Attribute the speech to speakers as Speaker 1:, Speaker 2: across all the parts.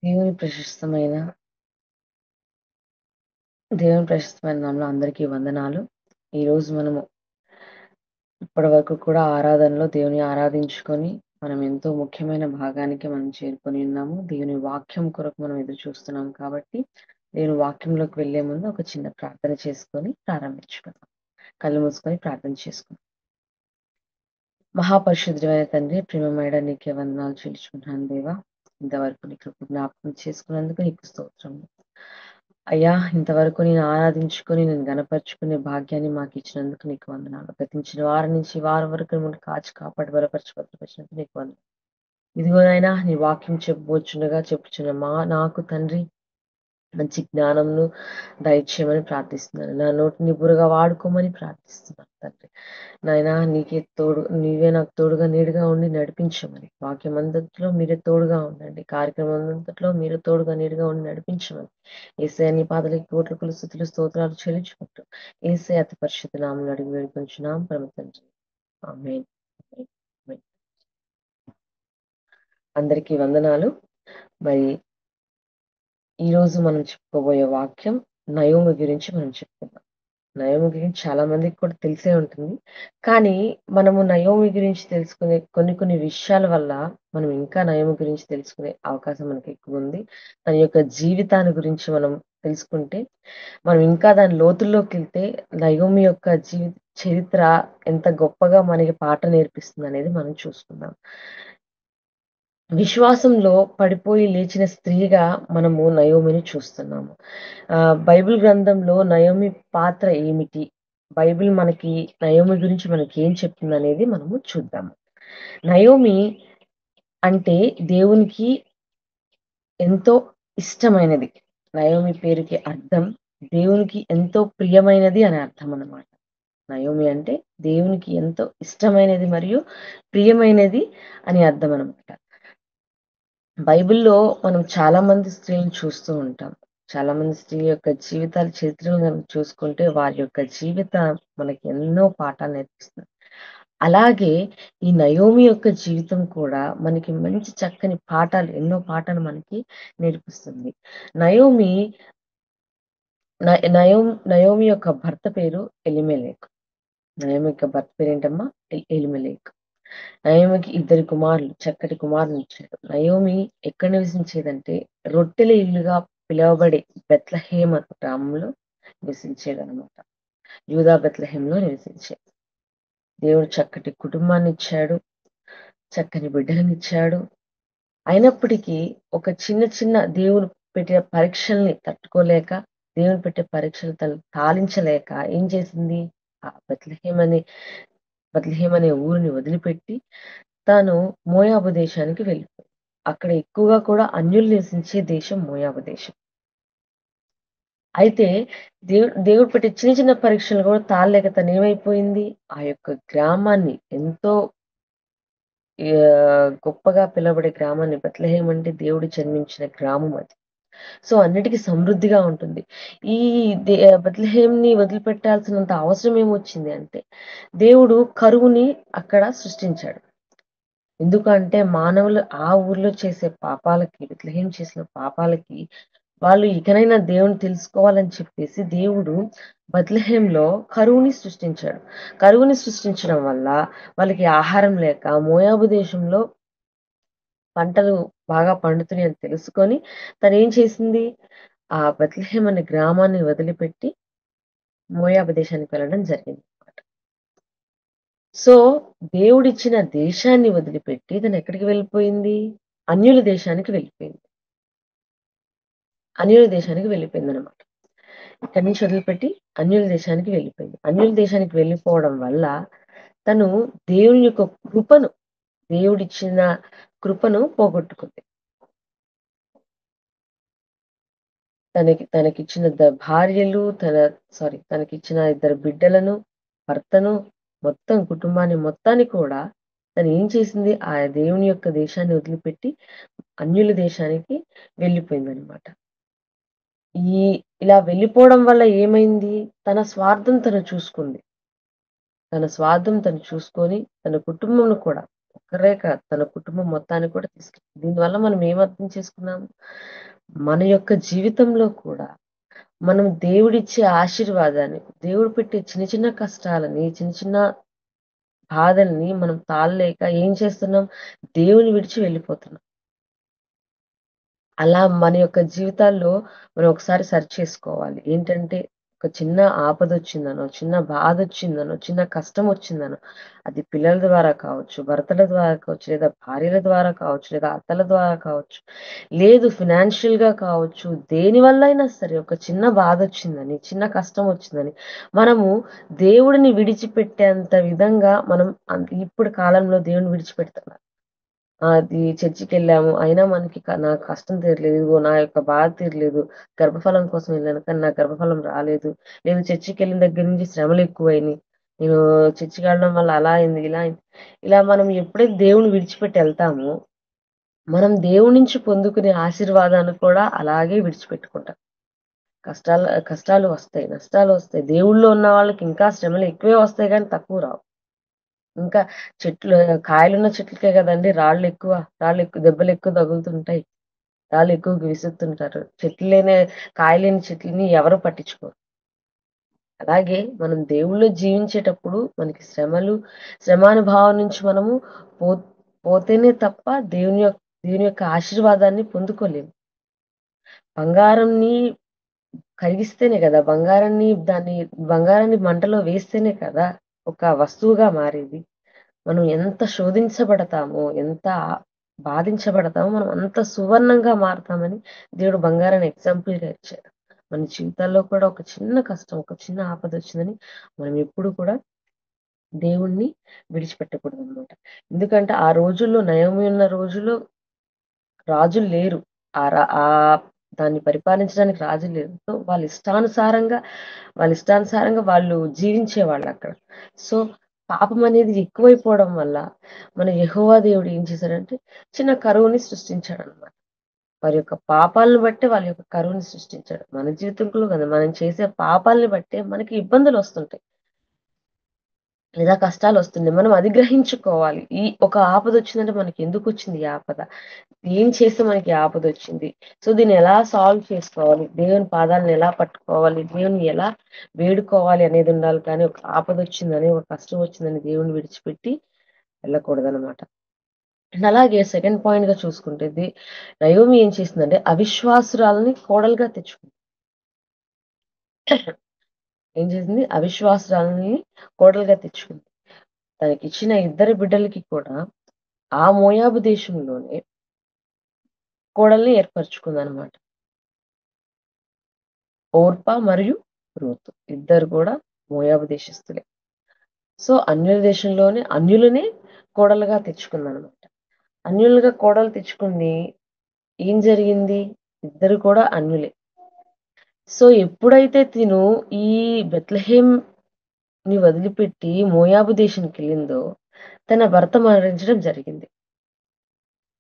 Speaker 1: దేవుని ప్రశస్తమైన దేవుని ప్రశస్తమైన నామములో అందరికీ వందనాలు. ఈరోజు మనము ఇప్పటివరకు కూడా ఆరాధనలో దేవుని ఆరాధించుకొని, మనం ఎంతో ముఖ్యమైన భాగానికి మనం చేరుకొని ఉన్నాము. దేవుని వాక్యం కొరకు మనం ఎదురు చూస్తున్నాం కాబట్టి, దేవుని వాక్యంలోకి వెళ్ళే ముందు ఒక చిన్న ప్రార్థన చేసుకొని ప్రారంభించుకుందాం. కళ్ళు మూసుకొని ప్రార్థన చేసుకుందాం. మహాపరిశుద్ధుడైన తండ్రి, ప్రేమమేడ నీకే వందనాలు చెల్లించుకుంటున్నాను దేవా. ఇంతవరకు నీ కృప జ్ఞాపకం చేసుకున్నందుకు నీకు స్తోత్రములు. అయ్యా, ఇంతవరకు నేను ఆరాధించుకొని, నేను గనపరుచుకునే భాగ్యాన్ని మాకిచ్చినందుకు నీకు వందనాలు. గతించిన వారం నుంచి ఈ వారం వరకు మమ్మల్ని కాచి కాపాడి బలపరిచి భద్రపరిచినందుకు నీకు వందనాలు. ఇదిగో నాయనా, నీ వాక్యం చెప్పబోచుండగా చెప్పుచున్న నాకు తండ్రి మంచి జ్ఞానంను దయచేయమని ప్రార్థిస్తున్నాను. నా నోటిని బురగా వాడుకోమని ప్రార్థిస్తున్నాను తండ్రి. నాయనా, నీవే నాకు తోడుగా నీడగా ఉండి నడిపించమని, వాక్యం అంతట్లో మీరే తోడుగా ఉండండి. కార్యక్రమం అంతట్లో మీరే తోడుగా నీడగా ఉండి నడిపించమని, యేసయ్య నీ పాదలకి కోట్ల స్తుతులు స్తోత్రాలు చెల్లించుకుంటూ, యేసయ్య అతి పరిశుద్ధ నామములో అడిగి వేడుకొంచున్నాం పరమ తండ్రి. ఆమేన్. ఆమేన్. అందరికీ వందనాలు. మరి ఈరోజు మనం చెప్పుకోబోయే వాక్యం నయోమి గురించి మనం చెప్పుకుందాం. నయోమి గురించి చాలా మందికి కూడా తెలిసే ఉంటుంది. కానీ మనము నయోమి గురించి తెలుసుకునే కొన్ని కొన్ని విషయాల వల్ల మనం ఇంకా నయోమి గురించి తెలుసుకునే అవకాశం మనకి ఎక్కువుంది. తన యొక్క జీవితాన్ని గురించి మనం తెలుసుకుంటే, మనం ఇంకా దాని లోతుల్లోకెళ్తే నయోమి యొక్క చరిత్ర ఎంత గొప్పగా మనకి పాఠం నేర్పిస్తుందనేది మనం చూసుకుందాం. విశ్వాసంలో పడిపోయి లేచిన స్త్రీగా మనము నయోమిని చూస్తున్నాము. బైబిల్ గ్రంథంలో నయోమి పాత్ర ఏమిటి? బైబిల్ మనకి నయోమి గురించి మనకేం చెప్తుందనేది మనము చూద్దాము. నయోమి అంటే దేవునికి ఎంతో ఇష్టమైనది. నయోమి పేరుకి అర్థం దేవునికి ఎంతో ప్రియమైనది అని అర్థమనమాట. నయోమి అంటే దేవునికి ఎంతో ఇష్టమైనది మరియు ప్రియమైనది అని అర్థమనమాట. బైబిల్‌లో మనం చాలా మంది స్త్రీలను చూస్తూ ఉంటాం. చాలా మంది స్త్రీల యొక్క జీవితాల చరిత్రను గనుక చూసుకుంటే, వారి యొక్క జీవితం మనకి ఎన్నో పాఠాలు నేర్పిస్తుంది. అలాగే ఈ నయోమి యొక్క జీవితం కూడా మనకి మంచి చక్కని పాఠాలు, ఎన్నో పాఠాలు మనకి నేర్పిస్తుంది. నయోమి నయోమి యొక్క భర్త పేరు ఎలీమెలెకు. నయోమి యొక్క భర్త పేరేంటమ్మా? ఎలీమెలెకు. నయోమికి ఇద్దరు కుమారులు, చక్కటి కుమారునిచ్చాడు. నయోమి ఎక్కడ నివసించేదంటే, రొట్టెల ఇల్లుగా పిలువబడే బెత్లెహేమ్ అనే గ్రామంలో నివసించేదనమాట. యూదా బెత్లెహేంలో నివసించేది. దేవుడు చక్కటి కుటుంబాన్నిచ్చాడు. చక్కని బిడ్డలనిచ్చాడు. అయినప్పటికీ ఒక చిన్న చిన్న దేవుడు పెట్టే పరీక్షల్ని తట్టుకోలేక, దేవుడు పెట్టే పరీక్షలు తాళించలేక ఏం చేసింది? ఆ బెత్లెహేమ్ అనే ఊరిని వదిలిపెట్టి తాను మోయాబు దేశానికి వెళ్ళిపోయింది. అక్కడ ఎక్కువగా కూడా అన్యులు నివసించే దేశం మోయాబు దేశం. అయితే దేవుడు పెట్టే చిన్న చిన్న పరీక్షలు కూడా తాళలేక తనేమైపోయింది? ఆ యొక్క గ్రామాన్ని ఎంతో గొప్పగా పిలువబడే గ్రామాన్ని, బెత్లెహేమ్ అంటే దేవుడు జన్మించిన గ్రామం అది. సో, అన్నిటికి సమృద్ధిగా ఉంటుంది. ఈ బెత్లెహేమ్‌ని వదిలిపెట్టాల్సినంత అవసరం ఏమొచ్చింది అంటే, దేవుడు కరువుని అక్కడ సృష్టించాడు. ఎందుకంటే మానవులు ఆ ఊర్లో చేసే పాపాలకి, బెత్లెహేం చేసిన పాపాలకి వాళ్ళు ఇకనైనా దేవుని తెలుసుకోవాలని చెప్పేసి దేవుడు బెత్లెహేంలో కరువుని సృష్టించాడు. కరువుని సృష్టించడం వల్ల వాళ్ళకి ఆహారం లేక మోయాబు దేశంలో పంటలు బాగా పండుతున్నాయని తెలుసుకొని తనేం చేసింది? ఆ బెత్లెహేం అనే గ్రామాన్ని వదిలిపెట్టి మోయాబు దేశానికి వెళ్ళడం జరిగిందనమాట. సో, దేవుడిచ్చిన దేశాన్ని వదిలిపెట్టి తనెక్కడికి వెళ్ళిపోయింది? అన్యుల దేశానికి వెళ్ళిపోయింది. అన్యుల దేశానికి వెళ్ళిపోయిందనమాట. ఇక్కడి నుంచి వదిలిపెట్టి అన్యుల దేశానికి వెళ్ళిపోయింది. అన్యుల దేశానికి వెళ్ళిపోవడం వల్ల తను దేవుని యొక్క దేవుడిచ్చిన కృపను పోగొట్టుకుంది. తనకిచ్చిన భార్యలు, తనకిచ్చిన ఇద్దరు బిడ్డలను, భర్తను, మొత్తం కుటుంబాన్ని మొత్తాన్ని కూడా తనేం చేసింది? ఆ దేవుని యొక్క దేశాన్ని వదిలిపెట్టి అన్యుల దేశానికి వెళ్ళిపోయిందనమాట. ఈ ఇలా వెళ్ళిపోవడం వల్ల ఏమైంది? తన స్వార్థం తను చూసుకుంది. తన స్వార్థం తను చూసుకొని, తన కుటుంబంను కూడా ఒక్కరే కాదు, తన కుటుంబం మొత్తాన్ని కూడా దీనివల్ల మనం ఏం అర్థం చేసుకున్నాం? మన యొక్క జీవితంలో కూడా మనం దేవుడిచ్చే ఆశీర్వాదాన్ని, దేవుడు పెట్టే చిన్న చిన్న కష్టాలని, చిన్న చిన్న బాధల్ని మనం తాళలేక ఏం చేస్తున్నాం? దేవుని విడిచి వెళ్ళిపోతున్నాం. అలా మన యొక్క జీవితాల్లో మనం ఒకసారి సరిచేసుకోవాలి. ఏంటంటే, ఒక చిన్న ఆపదొచ్చిందనో, చిన్న బాధొచ్చిందనో, చిన్న కష్టమొచ్చిందనో, అది పిల్లల ద్వారా కావచ్చు, భర్తల ద్వారా కావచ్చు, లేదా భార్యల ద్వారా కావచ్చు, లేదా అత్తల ద్వారా కావచ్చు, లేదు ఫినాన్షియల్‌గా కావచ్చు, దేని వల్లైనా సరే ఒక చిన్న బాధొచ్చిందని, చిన్న కష్టమొచ్చిందని, మనము దేవుడిని విడిచిపెట్టేంత విధంగా మనం ఇప్పుడు కాలంలో దేవుడిని విడిచిపెడుతున్నారు. అది చర్చికెళ్ళాము. అయినా మనకి నా కష్టం తీరలేదు. ఇదిగో నా యొక్క బాధ తీరలేదు. గర్భఫలం కోసం వెళ్ళాను. కానీ నాకు గర్భఫలం రాలేదు. నేను చర్చికెళ్ళిన దగ్గర నుంచి శ్రమలెక్కువయినియి. నేను చర్చికెళ్ళడం వల్ల అలా అయింది, ఇలా అయింది. ఇలా మనం ఎప్పుడైతే దేవుడిని విడిచిపెట్టి ఎళ్తామో, మనం దేవుడి నుంచి పొందుకునే ఆశీర్వాదాన్ని కూడా అలాగే విడిచిపెట్టుకుంటాం. కష్టాలు వస్తాయి. నష్టాలు వస్తాయి. దేవుళ్ళో ఉన్న వాళ్ళకి ఇంకా శ్రమలు ఎక్కువే వస్తాయి గానీ తక్కువ రావు. ఇంకా చెట్లు కాయలున్న చెట్లకే గదండీ దెబ్బలెక్కువ తగులుతుంటాయి. రాళ్ళెక్కువగా విసురుతుంటారు. కాయలేని చెట్లని ఎవరు పట్టించుకోరు. అలాగే మనం దేవుళ్ళో జీవించేటప్పుడు మనకి శ్రమానుభావం నుంచి మనము పో పోతేనే తప్ప దేవుని యొక్క ఆశీర్వాదాన్ని పొందుకోలేము. బంగారంని కరిగిస్తేనే గదా! బంగారాన్ని మంటలో వేస్తేనే కదా! ఒక వస్తువుగా మారేది. మనం ఎంత శోధించబడతామో, ఎంత బాధించబడతామో, మనం అంత సువర్ణంగా మారతామని దేవుడు బంగారాన్ని ఎగ్జాంపుల్‌గా ఇచ్చాడు. మన జీవితాల్లో కూడా ఒక చిన్న కష్టం, ఒక చిన్న ఆపదొచ్చిందని మనం ఎప్పుడు కూడా దేవుడిని విడిచిపెట్టకూడదనమాట. ఎందుకంటే ఆ రోజుల్లో నయోమి ఉన్న రోజుల్లో రాజులు లేరు. దాన్ని పరిపాలించడానికి రాజులు లేరు. సో, వాళ్ళ ఇష్టానుసారంగా వాళ్ళు జీవించేవాళ్ళక్కడ. సో, పాపమనేది ఎక్కువైపోవడం వల్ల మన యెహోవా దేవుడు ఏం చేశాడంటే చిన్న కరువుని సృష్టించాడనమాట. వారి యొక్క పాపాలను బట్టే వాళ్ళ యొక్క కరువుని సృష్టించాడు. మన జీవితంలో కదా మనం చేసే పాపాలని బట్టే మనకి ఇబ్బందులొస్తుంటాయి. లేదా కష్టాలొస్తున్నాయి. మనం అది గ్రహించుకోవాలి. ఒక ఆపదొచ్చిందంటే మనకెందుకొచ్చింది ఈ ఆపద? ఏం చేస్తే మనకి ఈ ఆపదొచ్చింది? సో, దీన్ని ఎలా సాల్వ్ చేసుకోవాలి? దేవుని పాదాలను ఎలా పట్టుకోవాలి? దేవున్ని ఎలా వేడుకోవాలి అనేదుండాలి కానీ, ఒక ఆపదొచ్చిందని, ఒక కష్టం వచ్చిందని దేవుడిని విడిచిపెట్టి వెళ్ళకూడదనమాట. అండ్ అలాగే సెకండ్ పాయింట్‌గా చూసుకుంటే నయోమి ఏం చేసిందంటే అవిశ్వాసురాలని కోడలుగా తెచ్చుకుంది. ఏం చేసింది? అవిశ్వాసురాలని కోడలుగా తెచ్చుకుంది. తనకిచ్చిన ఇద్దరు బిడ్డలకి కూడా ఆ మోయాబు దేశంలోనే కోడల్ని ఏర్పరచుకుందనమాట. ఓర్పా మరియు రూతు. ఇద్దరు కూడా మోయాబు దేశస్థులే. సో, అన్యులనే కోడలుగా తెచ్చుకుందనమాట. అన్యులుగా కోడలు తెచ్చుకుంది. ఏం జరిగింది? ఇద్దరు కూడా అన్యులే. సో, ఎప్పుడైతే ఈ బెత్లెహేంని వదిలిపెట్టి మోయాబు దేశానికెళ్ళిందో, తన భర్త మరణించడం జరిగింది.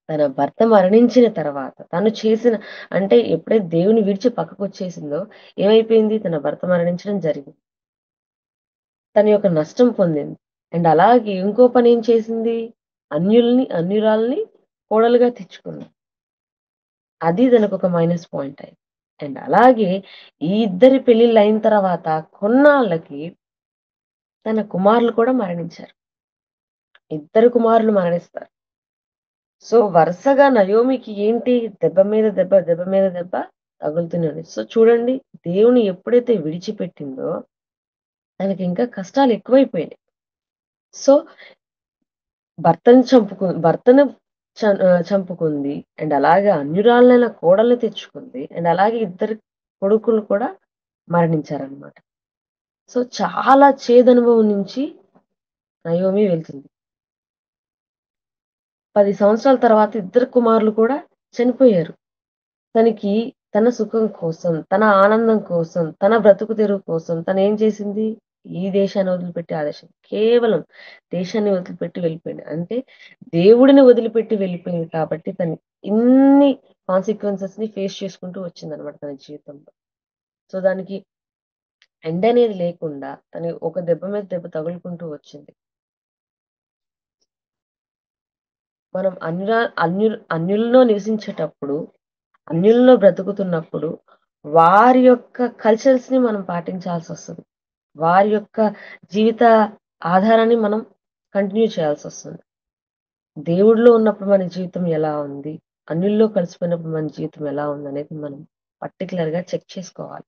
Speaker 1: తన భర్త మరణించిన తర్వాత అంటే ఎప్పుడైతే దేవుని విడిచి పక్కకొచ్చేసిందో ఏమైపోయింది? తన భర్త మరణించడం జరిగింది. తన యొక్క నష్టం పొందింది. అండ్ అలాగే ఇంకో పనేం చేసింది? అన్యురాల్ని కోడలుగా తెచ్చుకుంది. అది తనకొక మైనస్ పాయింట్ అయింది. అండ్ అలాగే ఈ ఇద్దరి పెళ్లిళ్లయిన తర్వాత కొన్నాళ్ళకి తన కుమారులు కూడా మరణించారు. ఇద్దరు కుమారులు మరణిస్తారు. సో, వరుసగా నయోమికి ఏంటి దెబ్బ మీద దెబ్బ, దెబ్బ మీద దెబ్బ తగులుతూనే ఉంది. సో, చూడండి దేవుని ఎప్పుడైతే విడిచిపెట్టిందో తనకింకా కష్టాలెక్కువైపోయినాయి. సో, భర్తను చంపుకుంది. అండ్ అలాగే అన్యురాలైన కోడల్ని తెచ్చుకుంది. అండ్ అలాగే ఇద్దరు కొడుకులు కూడా మరణించారనమాట. సో, చాలా చేదనుభవం నుంచి నయోమి వెళ్తుంది. 10 సంవత్సరాల తర్వాత ఇద్దరు కుమారులు కూడా చనిపోయారు. తనకి తన సుఖం కోసం, తన ఆనందం కోసం, తన బ్రతుకు తెరువు కోసం తనేం చేసింది? ఈ దేశాన్ని వదిలిపెట్టి ఆ దేశం కేవలం దేశాన్ని వదిలిపెట్టి వెళ్ళిపోయింది. అంటే దేవుడిని వదిలిపెట్టి వెళ్ళిపోయింది కాబట్టి తను ఇన్ని కాన్సిక్వెన్సెస్‌ని ఫేస్ చేసుకుంటూ వచ్చిందనమాట తన జీవితంలో. సో, దానికి ఎండ్ అనేది లేకుండా తను ఒక దెబ్బ మీద దెబ్బ తగులుకుంటూ వచ్చింది. మనం అన్యుల్లో నివసించేటప్పుడు, అన్యుల్లో బ్రతుకుతున్నప్పుడు, వారి యొక్క కల్చర్స్‌ని మనం పాటించాల్సొస్తది. వారి యొక్క జీవిత ఆధారాన్ని మనం కంటిన్యూ చేయాల్సొస్తుంది. దేవుడిలో ఉన్నప్పుడు మన జీవితం ఎలా ఉంది? అన్యుల్లో కలిసిపోయినప్పుడు మన జీవితం ఎలా ఉందనేది మనం పర్టిక్యులర్‌గా చెక్ చేసుకోవాలి.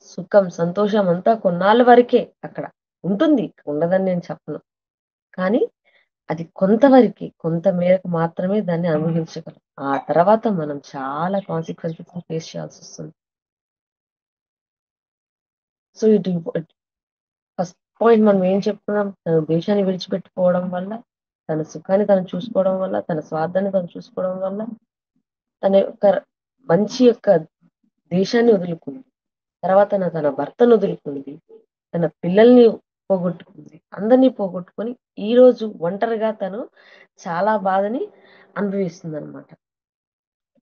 Speaker 1: సుఖం, సంతోషం అంతా కొన్నాళ్ళ వరకే అక్కడ. ఉంటుంది. ఉండదని నేను చెప్పను. కానీ అది కొంతవరకే. కొంత మేరకు మాత్రమే దాన్ని అనుభవించగలం. ఆ తర్వాత మనం చాలా కాన్సిక్వెన్సెస్‌ని ఫేస్ చేయాల్సొస్తుంది. సో, ఫస్ట్ పాయింట్ మనం ఏం చెప్పుకున్నాం? తన దేశాన్ని విడిచిపెట్టుకోవడం వల్ల, తన సుఖాన్ని తను చూసుకోవడం వల్ల, తన స్వార్థాన్ని తను చూసుకోవడం వల్ల, తన యొక్క మంచి యొక్క దేశాన్ని వదులుకుంది. తర్వాత తన భర్తను వదులుకుంది. తన పిల్లల్ని పోగొట్టుకుంది. అందరిని పోగొట్టుకొని ఈరోజు ఒంటరిగా తను చాలా బాధని అనుభవిస్తుందనమాట.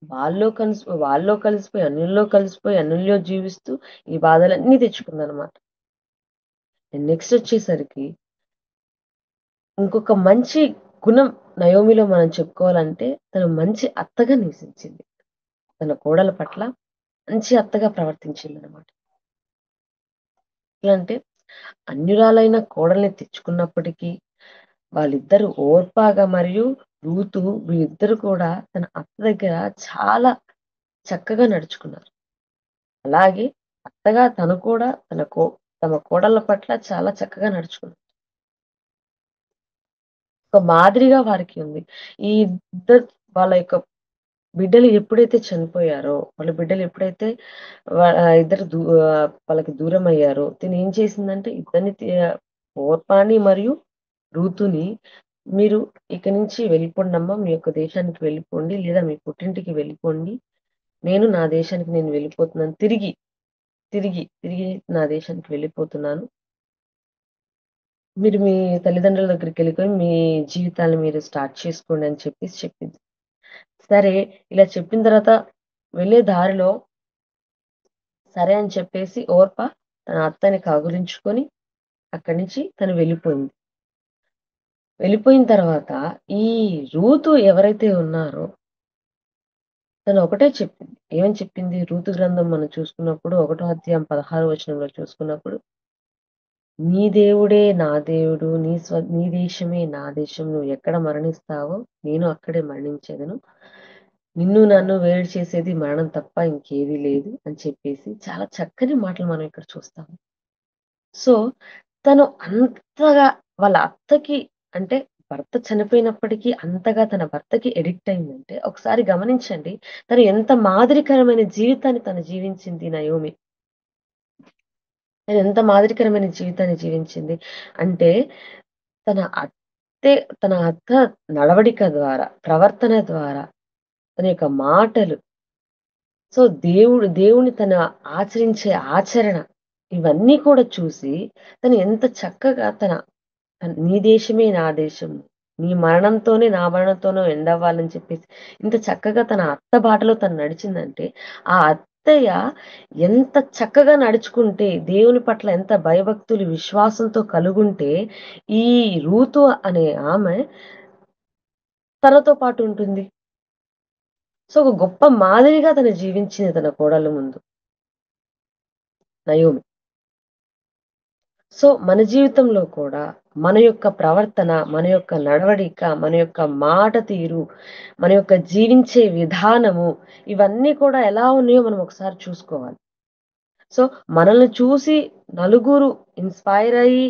Speaker 1: వాళ్ళలో కలిసిపోయి, అన్యుల్లో కలిసిపోయి, అన్యుల్లో జీవిస్తూ ఈ బాధలన్నీ తెచ్చుకుందనమాట. నెక్స్టొచ్చేసరికి ఇంకొక మంచి గుణం నయోమిలో మనం చెప్పుకోవాలంటే, తను మంచి అత్తగా నివసించింది. తన కోడల పట్ల మంచి అత్తగా ప్రవర్తించిందనమాట. ఎట్లా అంటే, అన్యురాలైన కోడల్ని తెచ్చుకున్నప్పటికీ, వాళ్ళిద్దరూ ఓర్పాగా మరియు రూతు వీళ్ళిద్దరూ కూడా తన అత్త దగ్గర చాలా చక్కగా నడుచుకున్నారు. అలాగే అత్తగా తను కూడా తమ కోడళ్ళ పట్ల చాలా చక్కగా నడుచుకుంది. ఒక మాదిరిగా వారికి ఉంది. ఈ ఇద్దరు వాళ్ళ యొక్క బిడ్డలు ఎప్పుడైతే చనిపోయారో, వాళ్ళ బిడ్డలు ఎప్పుడైతే ఇద్దరు వాళ్ళకి దూరమయ్యారో, తినేం చేసిందంటే ఇద్దరిని ఓర్పాని మరియు రూతుని మీరు ఇక నుంచి వెళ్ళిపోండమ్మా. మీ యొక్క దేశానికి వెళ్ళిపోండి. లేదా మీ పుట్టింటికి వెళ్ళిపోండి. నేను నా దేశానికి నేను వెళ్ళిపోతున్నాను. తిరిగి నా దేశానికి వెళ్ళిపోతున్నాను. మీరు మీ తల్లిదండ్రుల దగ్గరికెళ్ళిపోయి మీ జీవితాన్ని మీరు స్టార్ట్ చేసుకోండి అని చెప్పేసి చెప్పింది. సరే, ఇలా చెప్పిన తర్వాత వెళ్ళే దారిలో సరే అని చెప్పేసి తన అత్తని కౌగిలించుకొని అక్కడి నుంచి తను వెళ్ళిపోయింది. వెళ్ళిపోయిన తర్వాత ఈ రూతు ఎవరైతే ఉన్నారో తను ఒకటే చెప్పింది. ఏమని చెప్పింది? రూతు గ్రంథం మనం చూసుకున్నప్పుడు ఒకటో అధ్యాయం 16 వచనంలో చూసుకున్నప్పుడు, "నీ దేవుడే నా దేవుడు, నీ దేశమే నా దేశం. నువ్వు ఎక్కడ మరణిస్తావో నేను అక్కడే మరణించెదను. నిన్ను నన్ను వేరు చేసేది మరణం తప్ప ఇంకేదీ లేదు" అని చెప్పేసి చాలా చక్కని మాటలు మనం ఇక్కడ చూస్తాము. సో, తను అంతగా వాళ్ళ అత్తకి అంటే భర్త చనిపోయినప్పటికీ అంతగా తన భర్తకి అడిక్ట్ అయిందంటే ఒకసారి గమనించండి. తను ఎంత మాదిరికరమైన జీవితాన్ని తను జీవించింది నయోమి. తనెంత మాదిరికరమైన జీవితాన్ని జీవించింది. అంటే తన అత్తే తన అత్త నడవడిక ద్వారా, ప్రవర్తన ద్వారా, తన యొక్క మాటలు, సో దేవుని తను ఆచరించే ఆచరణ ఇవన్నీ కూడా చూసి తను ఎంత చక్కగా నీ దేశమే నా దేశం. నీ మరణంతోనే నా మరణంతోనో ఎండ్ అవ్వాలని చెప్పేసి ఇంత చక్కగా తన అత్త బాటలో తను నడిచిందంటే, ఆ అత్తయ్య ఎంత చక్కగా నడుచుకుంటే, దేవుని పట్ల ఎంత భయభక్తులు, విశ్వాసంతో కలుగుంటే, ఈ రూతు అనే ఆమె తనతో పాటు ఉంటుంది. సో, ఒక గొప్ప మాదిరిగా తను జీవించింది తన కోడళ్ళ ముందు నయోమి. సో, మన జీవితంలో కూడా మన యొక్క ప్రవర్తన, మన యొక్క నడవడిక, మన యొక్క మాట తీరు, మన యొక్క జీవించే విధానము ఇవన్నీ కూడా ఎలా ఉన్నాయో మనం ఒకసారి చూసుకోవాలి. సో, మనల్ని చూసి నలుగురు ఇన్‌స్పైర్ అయ్యి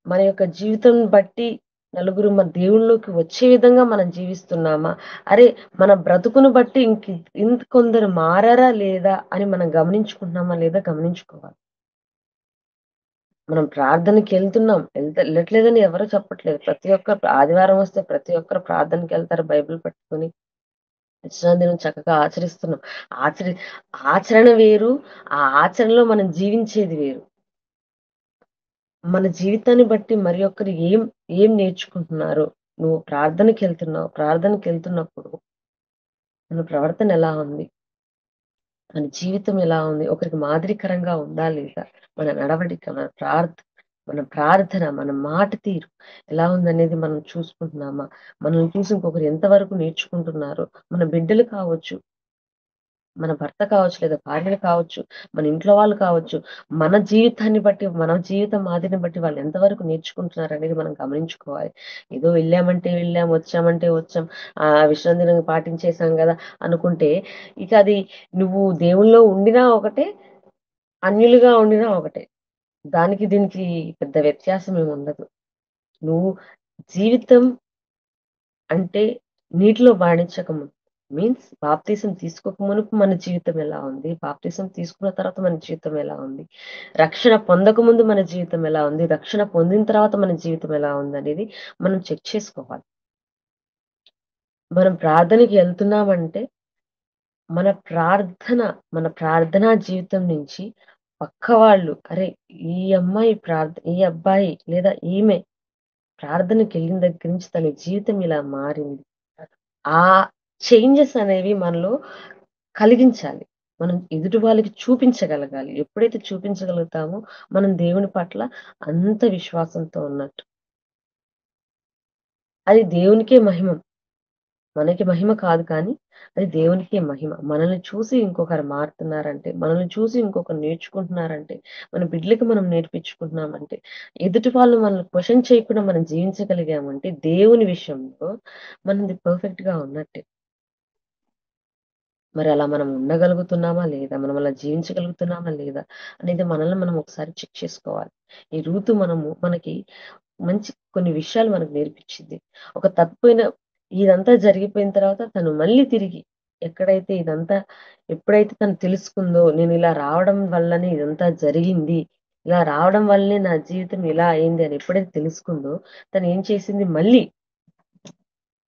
Speaker 1: మన యొక్క జీవితం బట్టి నలుగురు మన దేవునిలోకి వచ్చే విధంగా మనం జీవిస్తున్నామా? అరే! మన బ్రతుకును బట్టి ఇంకొందరు మారారా లేదా అని మనం గమనించుకుంటున్నామా లేదా గమనించుకోవాలి. మనం ప్రార్థనకెళ్తున్నాం. ఎళ్ళట్లేదని ఎవరు చెప్పట్లేదు. ప్రతి ఒక్కరు ఆదివారం వస్తే ప్రతి ఒక్కరు ప్రార్థనకెళ్తారు బైబిల్ పట్టుకొని. విశ్రాంతి దినం చక్కగా ఆచరిస్తున్నాం. ఆచరి ఆచరణ వేరు. ఆ ఆచరణలో మనం జీవించేది వేరు. మన జీవితాన్ని బట్టి మరి ఒక్కరు ఏం నేర్చుకుంటున్నారు? నువ్వు ప్రార్థనకెళ్తున్నప్పుడు మన ప్రవర్తన ఎలా ఉంది? మన జీవితం ఎలా ఉంది? ఒకరికి మాదిరికరంగా ఉందా లేదా? మన నడవడిక, మన మన ప్రార్థన, మన మాట తీరు ఎలా ఉందనేది మనం చూసుకుంటున్నామా? మనల్ని చూసి ఇంకొకరు ఎంతవరకు నేర్చుకుంటున్నారు? మన బిడ్డలు కావచ్చు, మన భర్త కావచ్చు, లేదా భార్యలు కావచ్చు, మన ఇంట్లో వాళ్ళు కావచ్చు, మన జీవితాన్ని బట్టి, మన జీవిత మాదిరిని బట్టి వాళ్ళు ఎంతవరకు నేర్చుకుంటున్నారనేది మనం గమనించుకోవాలి. ఏదో వెళ్ళామంటే వెళ్ళాం, వచ్చామంటే వచ్చాం, విశ్రాంతి దినం పాటించేసాం గదా! అనుకుంటే, ఇక అది నువ్వు దేవునిలో ఉండినా ఒకటే, అన్యులుగా ఉండినా ఒకటే. దానికి దీనికి పెద్ద వ్యత్యాసం ఏముండదు. నువ్వు జీవితం అంటే నీటిలో బానించక ముందు మీన్స్ బాప్తిసం తీసుకోక మునుపు మన జీవితం ఎలా ఉంది? బాప్తిసం తీసుకున్న తర్వాత మన జీవితం ఎలా ఉంది? రక్షణ పొందకముందు మన జీవితం ఎలా ఉంది? రక్షణ పొందిన తర్వాత మన జీవితం ఎలా ఉందనేది మనం చెక్ చేసుకోవాలి. మనం ప్రార్థనకి ఎళ్తున్నామంటే మన ప్రార్థన, మన ప్రార్థనా జీవితం నుంచి పక్క వాళ్ళు అరే! ఈ అబ్బాయి లేదా ఈమె ప్రార్థనకెళ్ళిన దగ్గర నుంచి తన జీవితం ఇలా మారింది. ఆ చేంజెస్ అనేవి మనలో కలిగించాలి. మనం ఎదుటి వాళ్ళకి చూపించగలగాలి. ఎప్పుడైతే చూపించగలుగుతామో మనం దేవుని పట్ల అంత విశ్వాసంతో ఉన్నట్టు. అది దేవునికే మహిమ. మనకి మహిమ కాదు కానీ, అది దేవునికే మహిమ. మనల్ని చూసి ఇంకొకరు మారుతున్నారంటే, మనల్ని చూసి ఇంకొకరు నేర్చుకుంటున్నారంటే, మన బిడ్డలకి మనం నేర్పించుకుంటున్నామంటే, ఎదుటి వాళ్ళు మనల్ని క్వెషన్ చేయకుండా మనం జీవించగలిగామంటే, దేవుని విషయంలో మనది పర్ఫెక్ట్‌గా ఉన్నట్టే. మరి అలా మనం ఉండగలుగుతున్నామా లేదా? మనం అలా జీవించగలుగుతున్నామా లేదా? అనేది మనల్ని మనం ఒకసారి చెక్ చేసుకోవాలి. ఈ రూతు మనకి మంచి కొన్ని విషయాలు మనకు నేర్పించింది. ఒక తప్పిపోయిన ఇదంతా జరిగిపోయిన తర్వాత తను మళ్ళీ తిరిగి ఎక్కడైతే ఇదంతా ఎప్పుడైతే తను తెలుసుకుందో, నేనిలా రావడం వల్లనే ఇదంతా జరిగింది. ఇలా రావడం వల్లనే నా జీవితం ఇలా అయింది అని ఎప్పుడైతే తెలుసుకుందో, తనేం చేసింది మళ్ళీ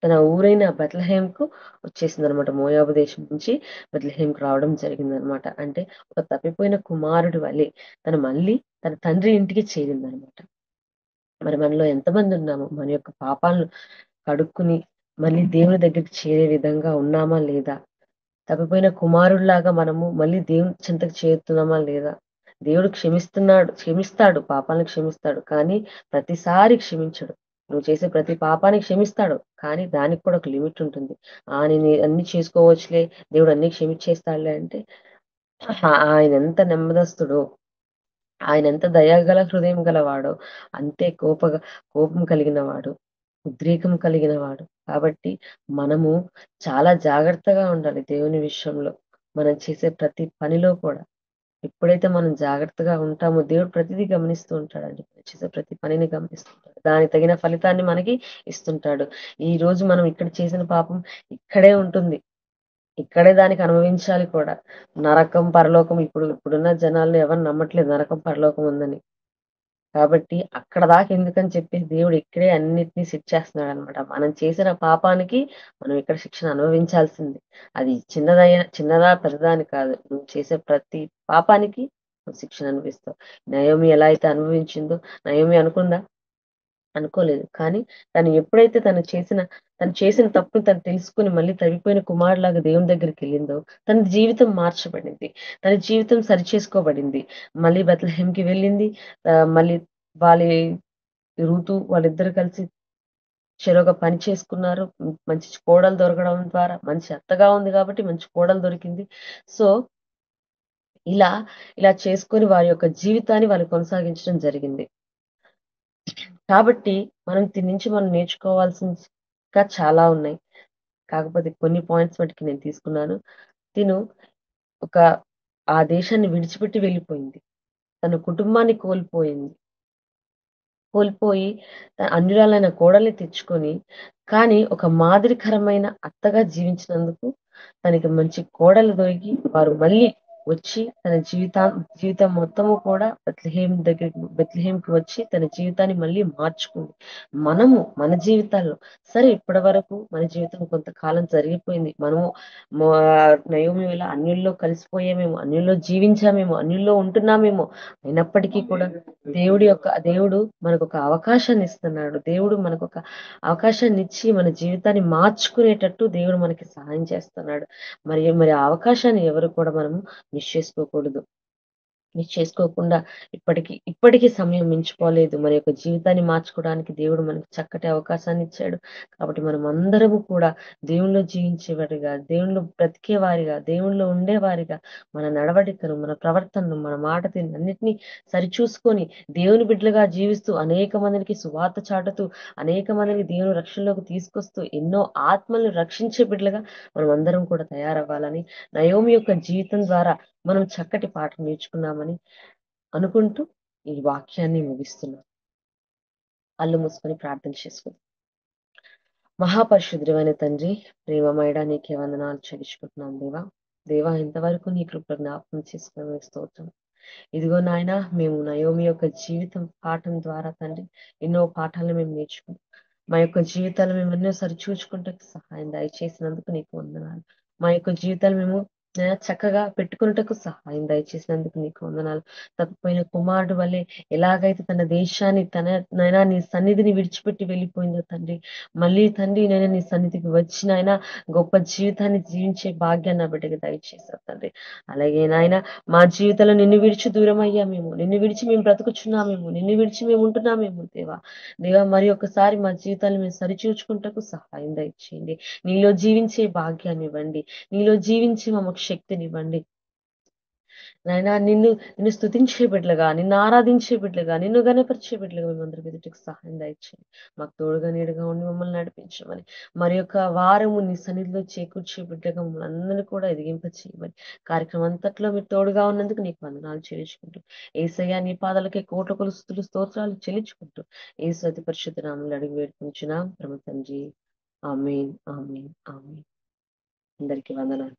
Speaker 1: తన ఊరైన బెత్లెహేమ్‌కు వచ్చేసిందనమాట. మోయాబు దేశం నుంచి బెత్లెహేమ్‌కి రావడం జరిగిందనమాట. అంటే ఒక తప్పిపోయిన కుమారుడి వలె తను మళ్ళీ తన తండ్రి ఇంటికి చేరిందనమాట. మరి మనలో ఎంతమందున్నాము? మన యొక్క పాపాలను కడుక్కుని మళ్ళీ దేవుని దగ్గరికి చేరే విధంగా ఉన్నామా లేదా? తప్పిపోయిన కుమారుడిలాగా మనము మళ్ళీ దేవుని చెంతకు చేరుతున్నామా లేదా? దేవుడు క్షమిస్తాడు, పాపాలను క్షమిస్తాడు. కానీ ప్రతిసారి క్షమించడు. నువ్వు చేసే ప్రతి పాపాన్ని క్షమిస్తాడు. కానీ దానికి కూడా ఒక లిమిట్ ఉంటుంది. నేను అన్నీ చేసుకోవచ్చులే, దేవుడు అన్నీ క్షమించేస్తాడులే అంటే ఆయనెంత నెమ్మదస్తుడో, ఆయనెంత దయాగల హృదయం గలవాడో, అంతే కోపం కలిగిన వాడు, ఉద్రేకం కలిగిన వాడు. కాబట్టి మనము చాలా జాగ్రత్తగా ఉండాలి దేవుని విషయంలో. మనం చేసే ప్రతి పనిలో కూడా. ఎప్పుడైతే మనం జాగ్రత్తగా ఉంటామో దేవుడు ప్రతిదీ గమనిస్తూ ఉంటాడండి. మనం చేసే ప్రతి పనిని గమనిస్తుంటాడు. దానికి తగిన ఫలితాన్ని మనకి ఇస్తుంటాడు. ఈరోజు మనం ఇక్కడ చేసిన పాపం ఇక్కడే ఉంటుంది. ఇక్కడే దానికి అనుభవించాలి కూడా. నరకం, పరలోకం ఇప్పుడున్న జనాల్లో ఎవరు నమ్మట్లేదు నరకం, పరలోకం ఉందని. కాబట్టి అక్కడ దాకా ఎందుకని చెప్పేసి దేవుడు ఇక్కడే అన్నిటిని సెట్ చేస్తున్నాడనమాట. మనం చేసిన పాపానికి మనం ఇక్కడ శిక్షను అనుభవించాల్సిందే. అది చిన్నదా, పెద్దదా అని కాదు. నువ్వు చేసే ప్రతి పాపానికి నువ్వు శిక్షను అనుభవిస్తావు. నయోమి ఎలా అయితే అనుభవించిందో, నయోమి అనుకుందా? అనుకోలేదు. కానీ ఎప్పుడైతే తను చేసిన తప్పుని తను తెలుసుకొని మళ్ళీ తప్పిపోయిన కుమారుడిలాగా దేవుని దగ్గరికెళ్ళిందో, తన జీవితం మార్చబడింది. తన జీవితం సరిచేసుకోబడింది. మళ్ళీ బెత్లెహేమ్‌కి వెళ్ళింది. మళ్ళీ వాళ్ళి రూతు వాళ్ళిద్దరూ కలిసి చెరొక పని చేసుకున్నారు. మంచి కోడలు దొరకడం ద్వారా మంచి అత్తగా ఉంది కాబట్టి మంచి కోడలు దొరికింది. సో, ఇలా, ఇలా చేసుకొని వారి యొక్క జీవితాన్ని వాళ్ళు కొనసాగించడం జరిగింది. కాబట్టి దీని నుంచి మనం నేర్చుకోవాల్సిన ఇంకా చాలా ఉన్నాయి. కాకపోతే కొన్ని పాయింట్స్ మటికి నేను తీసుకున్నాను. తిను ఒక ఆ దేశాన్ని విడిచిపెట్టి వెళ్ళిపోయింది. తన కుటుంబాన్ని కోల్పోయింది. కోల్పోయి అన్యురాలైన కోడల్ని తెచ్చుకొని, కానీ ఒక మాదిరికరమైన అత్తగా జీవించినందుకు తనకి మంచి కోడలు దొరికి, వారు మళ్ళీ వచ్చి తన జీవితం మొత్తము కూడా బెత్లెహేమ్‌కి వచ్చి తన జీవితాన్ని మళ్ళీ మార్చుకుంది. మన జీవితాల్లో సరే ఇప్పటివరకు మన జీవితం కొంతకాలం జరిగిపోయింది. మొ నయోమిలా అన్యుల్లో కలిసిపోయామేమో, అన్యుల్లో జీవించామేమో, అన్యుల్లో ఉంటున్నామేమో, అయినప్పటికీ కూడా దేవుడు మనకొక అవకాశాన్నిస్తున్నాడు. దేవుడు మనకొక అవకాశాన్నిచ్చి మన జీవితాన్ని మార్చుకునేటట్టు దేవుడు మనకి సహాయం చేస్తున్నాడు. మరి ఆ అవకాశాన్ని ఎవరు కూడా మనము మిస్ చేసుకోకూడదు. మిస్ చేసుకోకుండా ఇప్పటికి సమయం మించిపోలేదు. మన యొక్క జీవితాన్ని మార్చుకోవడానికి దేవుడు మనకి చక్కటి అవకాశాన్ని ఇచ్చాడు. కాబట్టి మనమందరము కూడా దేవునిలో జీవించేవారిగా, దేవునిలో బ్రతికేవారిగా, దేవునిలో ఉండేవారిగా మన నడవడికను, మన ప్రవర్తనను, మన మాట తీరును అన్నిటిని సరిచూసుకొని దేవుని బిడ్డలుగా జీవిస్తూ అనేక మందికి సువార్త చాటుతూ, అనేక మందిని దేవుని రక్షణలోకి తీసుకొస్తూ, ఎన్నో ఆత్మలను రక్షించే బిడ్డలుగా మనమందరం కూడా తయారవ్వాలని, నయోమి యొక్క జీవితం ద్వారా మనం చక్కటి పాఠం నేర్చుకున్నామని అనుకుంటూ ఈ వాక్యాన్ని ముగిస్తున్నాను. కళ్ళు మూసుకొని ప్రార్థన చేసుకుందాం. మహాపరిశుద్ధుడైన తండ్రి, ప్రేమమయుడా నీకే వందనాలు చెల్లించుకుంటున్నాం దేవా. దేవా ఇంతవరకు నీ కృప జ్ఞాపకం చేసుకునే స్తోత్రం. ఇదిగో నాయన, మేము నయోమి యొక్క జీవితం పాఠం ద్వారా తండ్రి ఎన్నో పాఠాలను మేము నేర్చుకున్నాం. మా యొక్క జీవితాలు మేము ఎన్నో సరిచూచుకుంటే సహాయం దయచేసినందుకు నీకు వందనాలు. మా యొక్క జీవితాలు మేము చక్కగా పెట్టుకున్నటకు సహాయం దయచేసినందుకు నీకు వందనాలు. తప్పిపోయిన కుమారుడు వల్లే ఎలాగైతే తన దేశాన్ని నైనా నీ సన్నిధిని విడిచిపెట్టి వెళ్ళిపోయిందో తండ్రి, మళ్ళీ తండ్రి నేను నీ సన్నిధికి వచ్చినైనా గొప్ప జీవితాన్ని జీవించే భాగ్యాన్ని నా బిడ్డకి దయచేశావు తండ్రి. అలాగే నాయన, మా జీవితంలో నిన్ను విడిచి దూరం అయ్యామేమో, నిన్ను విడిచి మేము బ్రతుకుచున్నామేమో, నిన్ను విడిచి మేము ఉంటున్నామేమో దేవా. దేవా, మరి ఒకసారి మా జీవితాన్ని మేము సరిచూచుకుంటకు సహాయం దయచేయండి. నీలో జీవించే భాగ్యాన్ని ఇవ్వండి. నీలో జీవించి మాకు శక్తినివ్వండి. నాయనా, నిన్ను స్తుతించే బిడ్డలుగా, నిన్ను ఆరాధించే బిడ్డలుగా, నిన్ను గణపరిచే బిడ్డలుగా మేమందరం ఎదుటికి సహాయం దయచేయండి. మాకు తోడుగా నీడుగా ఉండి మమ్మల్ని నడిపించమని, మరి యొక్క వారము నీ సన్నిధిలో చేకూర్చే బిడ్డగా మమ్మల్ని అందరినీ కూడా ఎదిగింప చేయమని, కార్యక్రమం అంతట్లో మీరు తోడుగా ఉన్నందుకు నీకు వందనాలు చెల్లించుకుంటూ, యేసయ్య నీ పాదాలకే కోట్ల కొలుస్తులు స్తోత్రాలు చెల్లించుకుంటూ, యేసు అతి పరిశుద్ధ నామములో అడిగి వేడుకుంటున్నాం పరమ తండ్రి. ఆమేన్, ఆమేన్, ఆమేన్. అందరికీ వందనాలు.